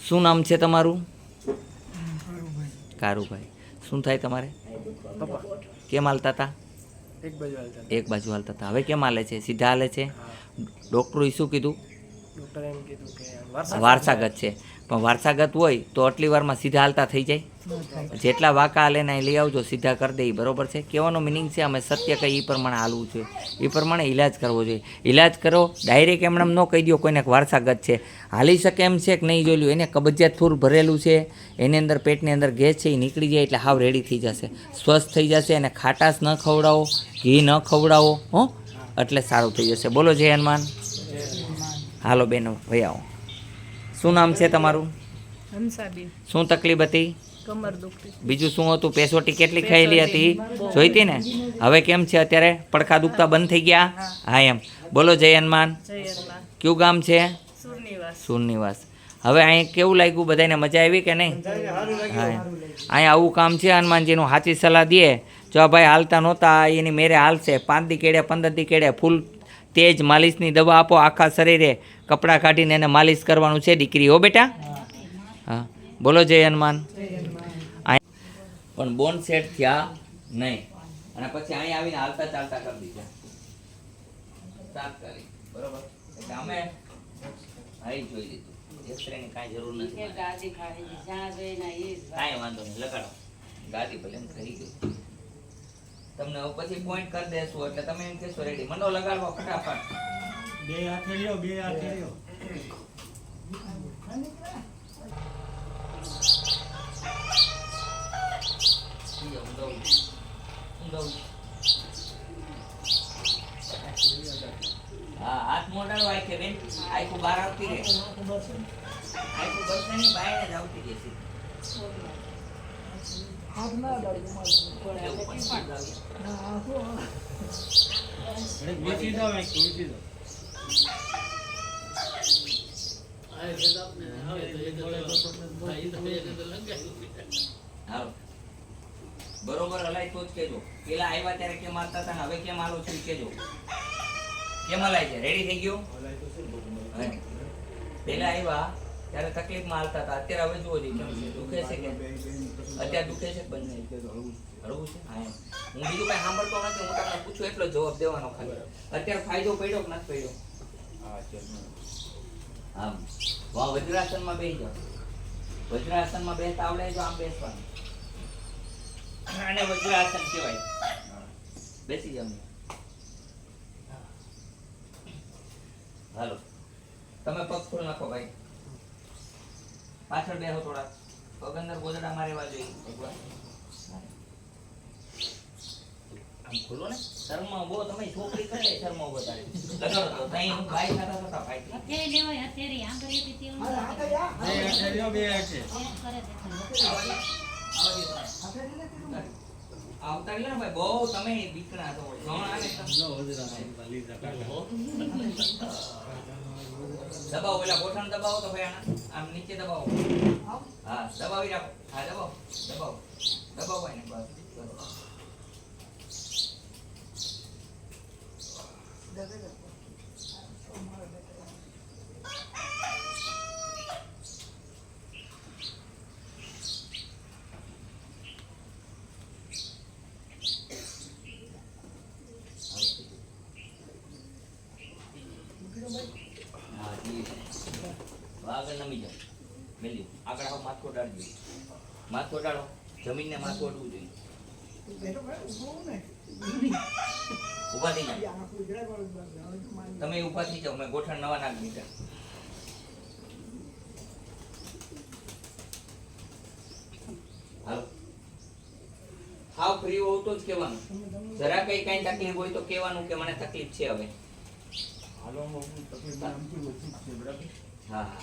શું નામ છે તમારું? કારુભાઈ. શું થાય તમારે? કેમ હાલતા હતા? એક બાજુ હાલતા હતા. હવે કેમ હાલે છે? સીધા હાલે છે? ડૉક્ટરોએ શું કીધું? વારસાગત છે. પણ વારસાગત હોય તો આટલી વારમાં સીધા હાલતા થઈ જાય? જેટલા વાંકા હાલે ને લઈ આવજો, સીધા કરી દે. બરોબર છે? કહેવાનો મિનિંગ છે અમે સત્ય કહીએ એ પ્રમાણે હાલવું જોઈએ, એ પ્રમાણે ઇલાજ કરવો જોઈએ. ઇલાજ કરો ડાયરેક્ટ એમણે ન કહી દો કોઈને વારસાગત છે. હાલી શકે એમ છે કે નહીં જોયું? એને કબજિયાત ફૂલ ભરેલું છે, એની અંદર પેટની અંદર ગેસ છે એ નીકળી જાય એટલે હાવ રેડી થઈ જશે, સ્વસ્થ થઈ જશે. અને ખાટાશ ન ખવડાવો, ઘી ન ખવડાવો, હો, એટલે સારું થઈ જશે. બોલો જય હનુમાન. હાલો બેનો ભાઈ આવો. શું નામ છે તમારું? હંસાબેન. શું તકલીફ હતી? કમર દુખતી. બીજું શું હતું? પેસોટી કેટલી ખાયેલી હતી? જોઈતી ને? હવે કેમ છે અત્યારે? પડખા દુખતા બંધ થઈ ગયા? હા એમ. બોલો જય હનુમાન. જય હનુમાન. કયું ગામ છે? સુરનિવાસ. સુરનિવાસ. હવે અહીં કેવું લાગ્યું? બધાને મજા આવી કે નહીં? હા અહીંયા આવું કામ છે હનુમાનજીનું. સાચી સલાહ દે. જો ભાઈ હાલતા નહોતા એની મેરે હાલશે. 5 દી કેડે 15 દી કેડે ફૂલ તેજ માલિશની દવા આપો. આખા શરીરે કપડાં કાઢીને એને માલિશ કરવાનું છે. દીકરી હો બેટા. હા બોલો જય હનુમાન. પણ બોન સેટ થયા નહીં અને પછી અહીંયા આવીને હાલતા ચાલતા કરી દીધા તાત્કાલિક. બરોબર? એટલે અમે અહીં જોઈ લીધું. એક્સરેની કાંઈ જરૂર નથી. કાંઈ વાંધો નહીં, લગાડો ગાદી. ભલે એમ થઈ ગયું. તમને હવે પછી પોઈન્ટ કરી દેશું એટલે તમે એમ કહેશો રેડી. મંડો લગાડવો ફટાફટ. બે હાથે લ્યો. હા હાથ મોઢાડો આખે બેન. આખું બહાર આવતી રહે. આખું બસને ની બહાર જ આવતી રહેશે. બરોબર હલાય તો જ કેજો. પેલા આવ્યા ત્યારે કેમ હાલતા હતા, હવે કેમ હાલો છો કેજો. કેમ હલાય છે? રેડી થઈ ગયું? પેલા આવ્યા ત્યારે તકલીફમાં હાલતા હતા, અત્યારે હવે જુઓ કેમ છે. દુખે છે કે અત્યારે દુખે છે? બંને હળવું છે? હા એમ. હું બીજું કઈ સાંભળતો નથી. હું તમને પૂછું એટલો જવાબ દેવાનો ખાલી. અત્યારે ફાયદો પડ્યો કે નથી પડ્યો? હા વાહ. વજ્રાસનમાં બેસી જાઓ. વજ્રાસનમાં બેસતા આવડે જો આમ બેસવાનું. આને વજ્રાસન કહેવાય. બેસી જાઓ. હાલો તમે પગ ખોલ નાખો ભાઈ. પાછળ બેસો થોડા. પગ અંદર ગોદડા મારેવા જોઈએ એકવાર. આમ ખોલો ને. શર્મા બહુ તમે છોકરી કરે શર્મા વધારે. લગાડો તો તઈ હું ભાઈ થતા થતા ભાઈ. અત્યારે લેવાય અત્યારે આમ કરી હતી તે બે હાથે આવતા રહ્યા ભાઈ. બહુ તમે બીકણા છો. દબાવો પેલા ગોઠણ દબાવો તો ભાઈ આમ નીચે દબાવો. હા દબાવી રાખો. હા દબાવો એને બસ. આગળ નમી જાઓ. મેલ્યું આગળ આવો. માથું અડાડજો. માથું અડાડો. જમીનને માથું અડવું જોઈએ. ઉભા થઈ જાઓ. તમે ઉભા થઈ જાઓ. મેં ગોઠણ નવા નાખી દીધા. હાલો હાવ ફ્રી હોવ તો જ કહેવાનું. જરા કઈ તકલીફ હોય તો કહેવાનું કે મને તકલીફ છે હવે. હા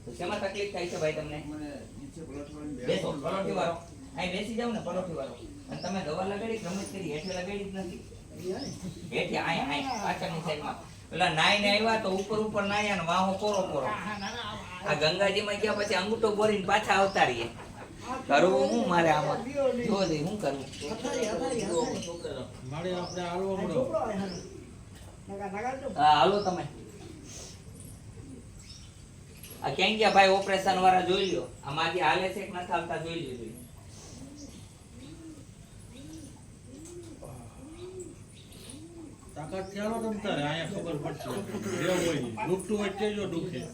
તો શેમાં તકલીફ થાય છે ભાઈ તમને? બેસો પલોઠી વાળો. અહીં બેસી જાવ ને પલોઠી વાળો. અને તમે દવા લગાડી ગમે કરી હેઠે લગાડી જ નથી. હેઠે અહીં પાછળની સાઈડમાં પેલા નાઈ ને આવ્યા તો ઉપર નાયા ને વાહો કોરો. આ ગંગાજીમાં ગયા પછી અંગૂઠો બોરીને પાછા આવતા રહીએ. કરવું હું મારે આમાં જો દે હું કરવું. હા હાલો તમે. આ ક્યાં ગયા ભાઈ ઓપરેશન વાળા જોઈ લ્યો આમાંથી હાલે છે કે નથી હાલતા જોઈ લ્યો તાકાત ચાલો તમ તારે અહીંયા ખબર પડશે જે હોય દુખતું હોય તે જો દુખે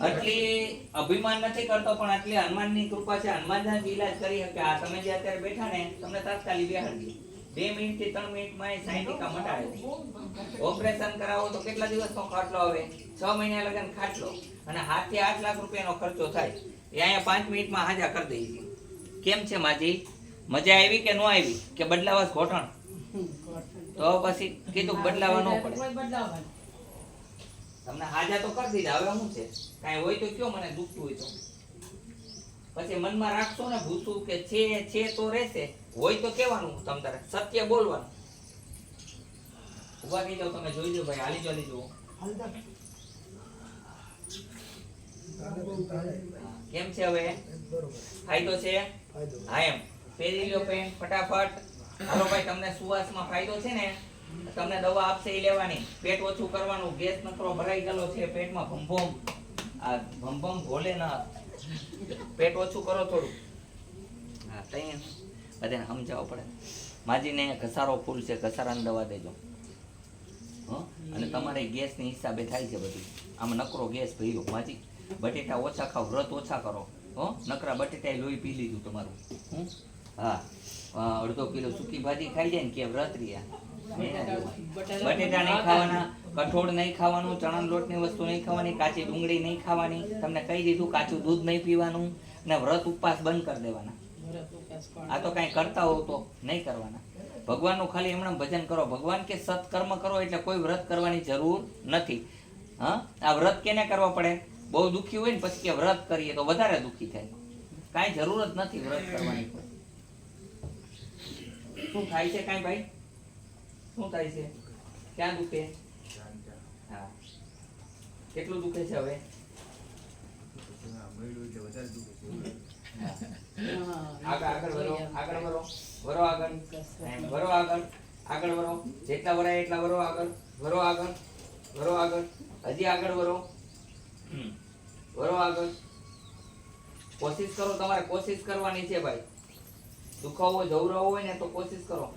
આટલી અભિમાન નથી કરતો પણ આટલી હનુમાનની કૃપા છે હનુમાનના જ ઈલાજ કરી શકે આ તમે જે અત્યારે બેઠા ને તમને તાત્કાલિક બેહાડી 2 મિનિટ થી 3 મિનિટમાં એ 60% મટાડે ઓપરેશન કરાવો તો કેટલા દિવસનો ખાટલો આવે 6 મહિના લગન ખાટલો અને 7 થી 8 લાખ રૂપિયાનો ખર્ચો થાય એ અહીંયા 5 મિનિટમાં હાજા કરી દઈએ કેમ છે માજી મજા આવી કે ન આવી કે બદલાવા ઘોટણ તો પછી કીધું બદલાવા ન પડે તમને હાજા તો કરી દીધા હવે શું છે કાંઈ હોય તો કયો મને દુખતું હોય તો પછી મનમાં રાખશો ને ભૂસું કે છે તો રહેશે હોય તો કહેવાનું તમ તારે સત્ય બોલવાનું ઉભા થઈ જાવ તમે જોઈ લો ભાઈ હાલી ચાલી જુઓ કેમ છે હવે ફાયદો છે હા એમ પહેરી લ્યો પેન્ટ ફટાફટ હાલો ભાઈ તમને સુવાસમાં ફાયદો છે ને તમને દવા આપશે એ લેવાની પેટ ઓછું કરવાનું ગેસ નકરો ભરાઈ ગયેલો છે પેટમાં ભમભમ આ ભમભમ ભોલે ના પેટ ઓછું કરો થોડું હા તઈ બધાને સમજાવવું પડે માજીને ઘસારો ફૂલ છે ઘસારાની દવા દેજો અને તમારે ગેસની હિસાબે થાય છે બધું આમાં નકરો ગેસ ભર્યો માજી બટેટા ઓછા ખાવ વ્રત ઓછા કરો નકરા બટેટા લોહી પી લીધું તમારું હા અડધો કિલો સૂકી ભાજી ખાઈ જાય ને કે વ્રત રહ્યા બટેટા નહીં ખાવાના કઠોળ નહીં ખાવાનું ચણાના લોટની વસ્તુ નહીં ખાવાની કાચી ડુંગળી નહીં ખાવાની તમને કહી દીધું કાચું દૂધ નહીં પીવાનું અને વ્રત ઉપવાસ બંધ કરી દેવાના આ તો કઈ કરતા હોવ તો નહીં કરવાના ભગવાનનું ખાલી એમણે ભજન કરો ભગવાન કે સત્કર્મ કરો એટલે કોઈ વ્રત કરવાની જરૂર નથી હા આ વ્રત કેને કરવા પડે બહુ દુઃખી હોય ને પછી કે વ્રત કરીએ તો વધારે દુઃખી થાય કાંઈ જરૂર જ નથી વ્રત કરવાની શું થાય છે કાંઈ ભાઈ શું થાય છે ક્યાં દુખે હા કેટલું દુખે છે હવે આગળ વરો જેટલા વરાય એટલા વરો આગળ હજી આગળ વરો આગળ કોશિશ કરો તમારે કોશિશ કરવાની છે ભાઈ દુખાવો જવરાવો હોય ને તો કોશિશ કરો